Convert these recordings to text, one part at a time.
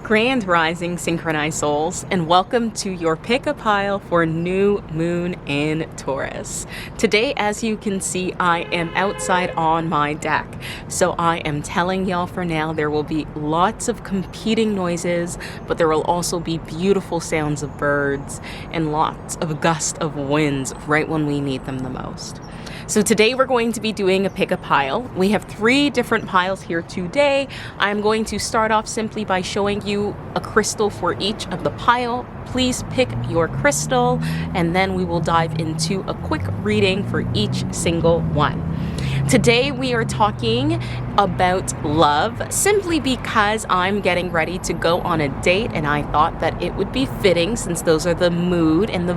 Grand Rising Synchronized Souls, and welcome to your pick-a-pile for new moon in Taurus. Today, as you can see, I am outside on my deck. So I am telling y'all for now, there will be lots of competing noises, but there will also be beautiful sounds of birds and lots of gusts of winds right when we need them the most. So today we're going to be doing a pick-a-pile. We have 3 different piles here today. I'm going to start off simply by showing you a crystal for each of the pile. Please pick your crystal, and then we will dive into a quick reading for each single one. Today we are talking about love, simply because I'm getting ready to go on a date, and I thought that it would be fitting, since those are the mood and the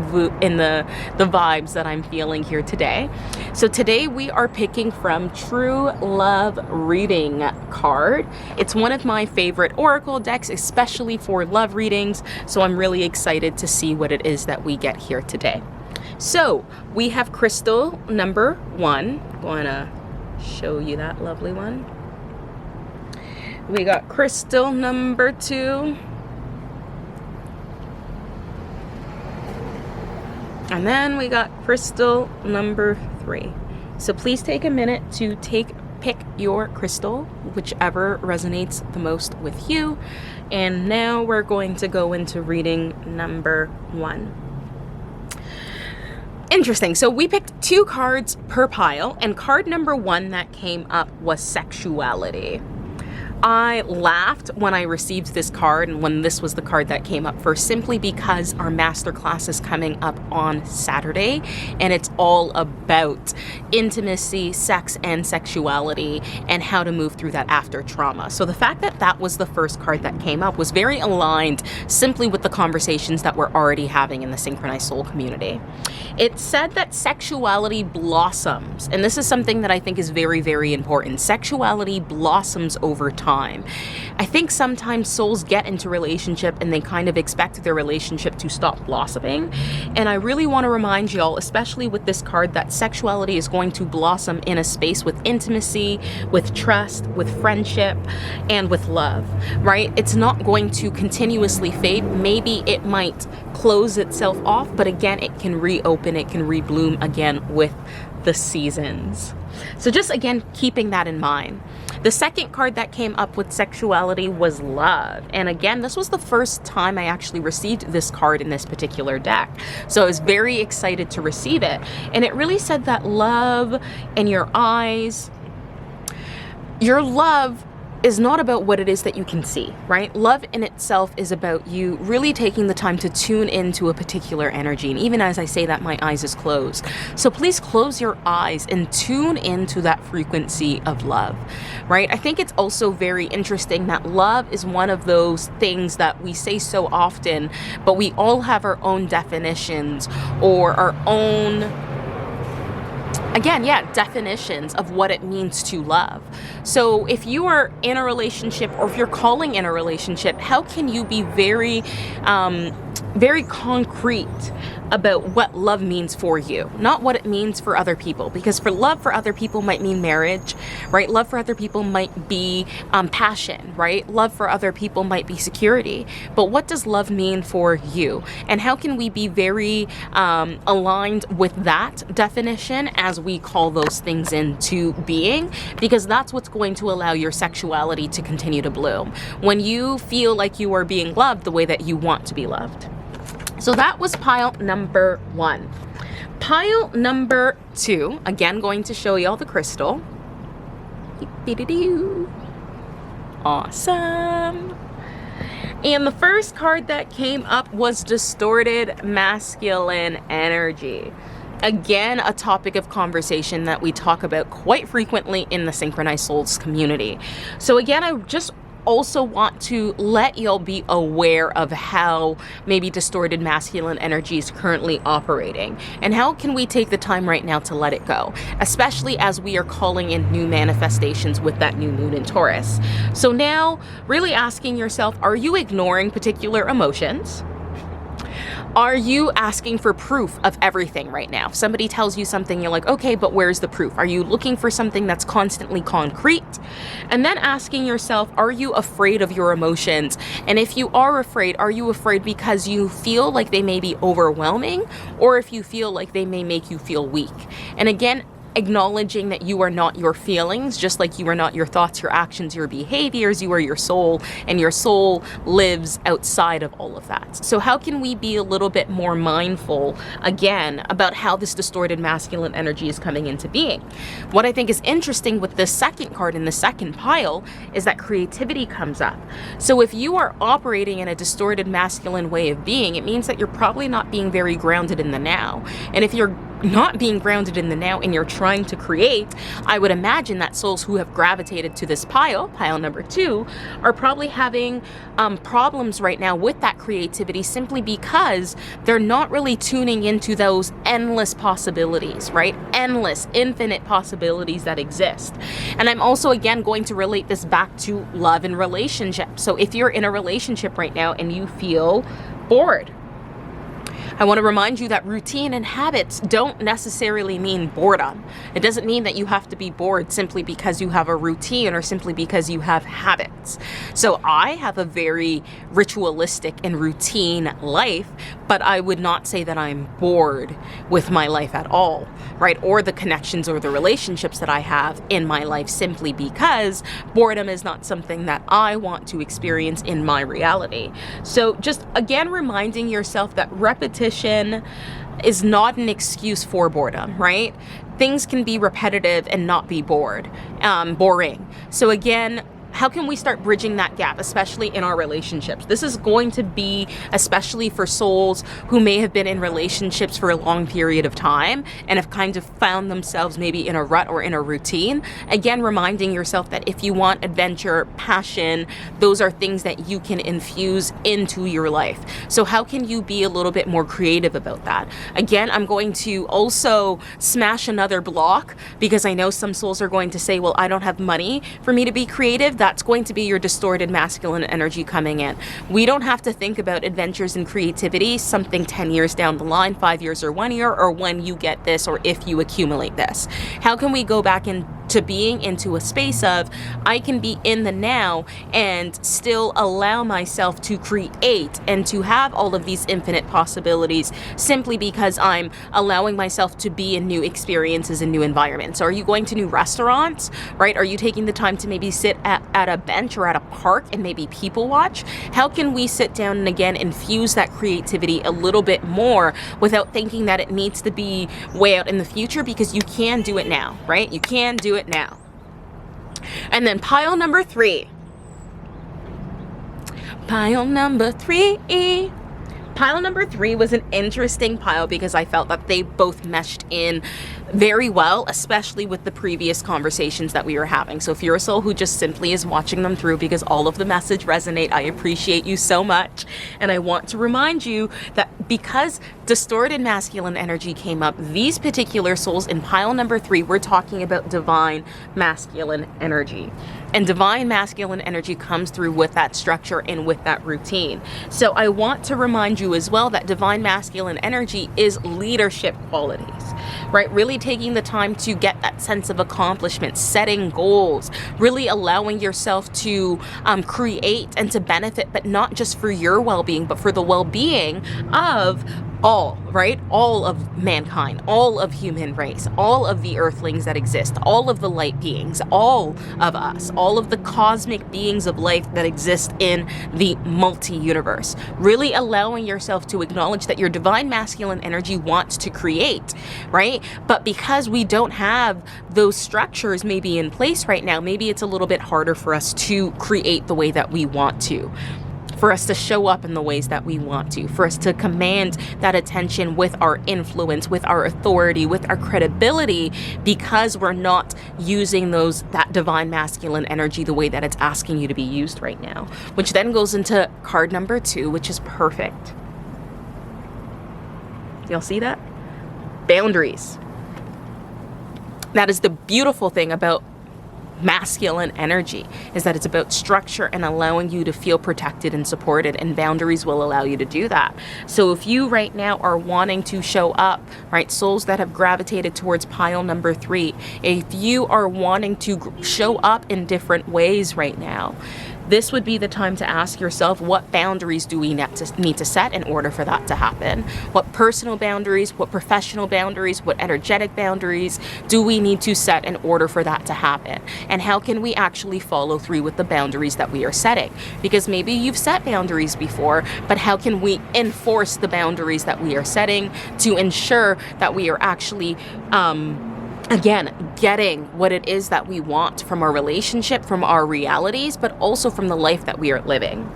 vibes that I'm feeling here today. So today we are picking from True Love Reading card. It's one of my favorite oracle decks, especially for love readings, so I'm really excited to see what it is that we get here today. So we have crystal number 1. I'm going to show you that lovely one. We got crystal number 2. And then we got crystal number 3. So please take a minute to pick your crystal, whichever resonates the most with you. And now we're going to go into reading number 1. Interesting. So we picked 2 cards per pile, and card number 1 that came up was sexuality. I laughed when I received this card and when this was the card that came up first, simply because our masterclass is coming up on Saturday, and it's all about intimacy, sex, and sexuality, and how to move through that after trauma. So the fact that that was the first card that came up was very aligned simply with the conversations that we're already having in the Synchronized Soul community. It said that sexuality blossoms, and this is something that I think is very, very important. Sexuality blossoms over time. I think sometimes souls get into relationship and they kind of expect their relationship to stop blossoming. And I really want to remind y'all, especially with this card, that sexuality is going to blossom in a space with intimacy, with trust, with friendship, and with love, right? It's not going to continuously fade. Maybe it might close itself off, but again, it can reopen, it can rebloom again with the seasons. So just again, keeping that in mind. The second card that came up with sexuality was love. And again, this was the first time I actually received this card in this particular deck. So I was very excited to receive it. And it really said that love in your eyes, your love is not about what it is that you can see, right? Love in itself is about you really taking the time to tune into a particular energy. And even as I say that, my eyes is closed. So please close your eyes and tune into that frequency of love, right? I think it's also very interesting that love is one of those things that we say so often, but we all have our own definitions or our own definitions of what it means to love. So if you are in a relationship, or if you're calling in a relationship, how can you be very concrete about what love means for you, not what it means for other people? Because love for other people might mean marriage, right? Love for other people might be passion, right? Love for other people might be security. But what does love mean for you? And how can we be very aligned with that definition as we call those things into being? Because that's what's going to allow your sexuality to continue to bloom. When you feel like you are being loved the way that you want to be loved. So that was pile number 1. Pile number 2, again, going to show you all the crystal. Awesome. And the first card that came up was distorted masculine energy. Again, a topic of conversation that we talk about quite frequently in the Synchronized Souls community. So again, I just also want to let y'all be aware of how maybe distorted masculine energy is currently operating, and how can we take the time right now to let it go, especially as we are calling in new manifestations with that new moon in Taurus. So now really asking yourself, are you ignoring particular emotions? Are you asking for proof of everything right now? If somebody tells you something, you're like, okay, but where's the proof? Are you looking for something that's constantly concrete? And then asking yourself, are you afraid of your emotions? And if you are you afraid because you feel like they may be overwhelming, or if you feel like they may make you feel weak? And again, acknowledging that you are not your feelings, just like you are not your thoughts, your actions, your behaviors. You are your soul, and your soul lives outside of all of that. So how can we be a little bit more mindful, again, about how this distorted masculine energy is coming into being? What I think is interesting with this second card in the second pile is that creativity comes up. So if you are operating in a distorted masculine way of being, it means that you're probably not being very grounded in the now. And if you're not being grounded in the now and you're trying to create, I would imagine that souls who have gravitated to this pile number 2, are probably having problems right now with that creativity, simply because they're not really tuning into those endless possibilities, right? Endless, infinite possibilities that exist. And I'm also, again, going to relate this back to love and relationships. So if you're in a relationship right now and you feel bored, I want to remind you that routine and habits don't necessarily mean boredom. It doesn't mean that you have to be bored simply because you have a routine or simply because you have habits. So I have a very ritualistic and routine life, but I would not say that I'm bored with my life at all, right? Or the connections or the relationships that I have in my life, simply because boredom is not something that I want to experience in my reality. So just, again, reminding yourself that repetition is not an excuse for boredom, right? Things can be repetitive and not be boring. So again, how can we start bridging that gap, especially in our relationships? This is going to be especially for souls who may have been in relationships for a long period of time and have kind of found themselves maybe in a rut or in a routine. Again, reminding yourself that if you want adventure, passion, those are things that you can infuse into your life. So how can you be a little bit more creative about that? Again, I'm going to also smash another block, because I know some souls are going to say, well, I don't have money for me to be creative. That's going to be your distorted masculine energy coming in. We don't have to think about adventures and creativity something 10 years down the line, 5 years or 1 year, or when you get this or if you accumulate this. How can we go back into being into a space of, I can be in the now and still allow myself to create and to have all of these infinite possibilities, simply because I'm allowing myself to be in new experiences and new environments? Are you going to new restaurants, right? Are you taking the time to maybe sit at a bench or at a park and maybe people watch? How can we sit down and, again, infuse that creativity a little bit more without thinking that it needs to be way out in the future? Because you can do it now, right? You can do it now. And then pile number 3. Pile number 3. Pile number 3 was an interesting pile because I felt that they both meshed in very well, especially with the previous conversations that we were having. So if you're a soul who just simply is watching them through because all of the message resonate, I appreciate you so much. And I want to remind you that because distorted masculine energy came up, these particular souls in pile number 3, we're talking about divine masculine energy. And divine masculine energy comes through with that structure and with that routine. So I want to remind you as well that divine masculine energy is leadership qualities, right? Really taking the time to get that sense of accomplishment, setting goals, really allowing yourself to create and to benefit, but not just for your well-being, but for the well-being of all, right? All of mankind, all of human race, all of the earthlings that exist, all of the light beings, all of us, all of the cosmic beings of life that exist in the multi-universe. Really allowing yourself to acknowledge that your divine masculine energy wants to create, right? But because we don't have those structures maybe in place right now, maybe it's a little bit harder for us to create the way that we want to, for us to show up in the ways that we want to, for us to command that attention with our influence, with our authority, with our credibility, because we're not using that divine masculine energy the way that it's asking you to be used right now. Which then goes into card number 2, which is perfect. Y'all see that? Boundaries. That is the beautiful thing about masculine energy, is that it's about structure and allowing you to feel protected and supported, and boundaries will allow you to do that. So if you right now are wanting to show up, right, souls that have gravitated towards pile number 3, if you are wanting to show up in different ways right now, this would be the time to ask yourself, what boundaries do we need to set in order for that to happen? What personal boundaries, what professional boundaries, what energetic boundaries do we need to set in order for that to happen? And how can we actually follow through with the boundaries that we are setting? Because maybe you've set boundaries before, but how can we enforce the boundaries that we are setting to ensure that we are actually again, getting what it is that we want from our relationship, from our realities, but also from the life that we are living.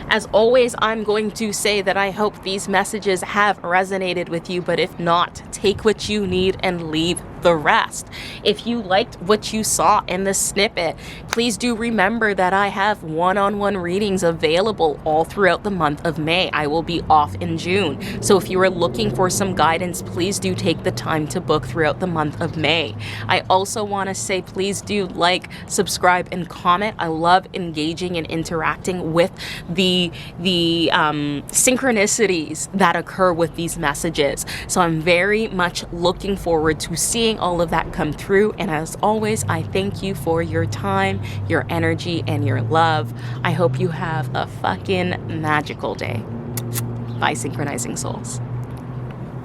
As always, I'm going to say that I hope these messages have resonated with you, but if not, take what you need and leave the rest. If you liked what you saw in the snippet, please do remember that I have one-on-one readings available all throughout the month of May. I will be off in June. So if you are looking for some guidance, please do take the time to book throughout the month of May. I also want to say, please do like, subscribe, and comment. I love engaging and interacting with the synchronicities that occur with these messages. So I'm very much looking forward to seeing all of that come through. And as always, I thank you for your time, your energy, and your love. I hope you have a fucking magical day. Bye, synchronizing souls.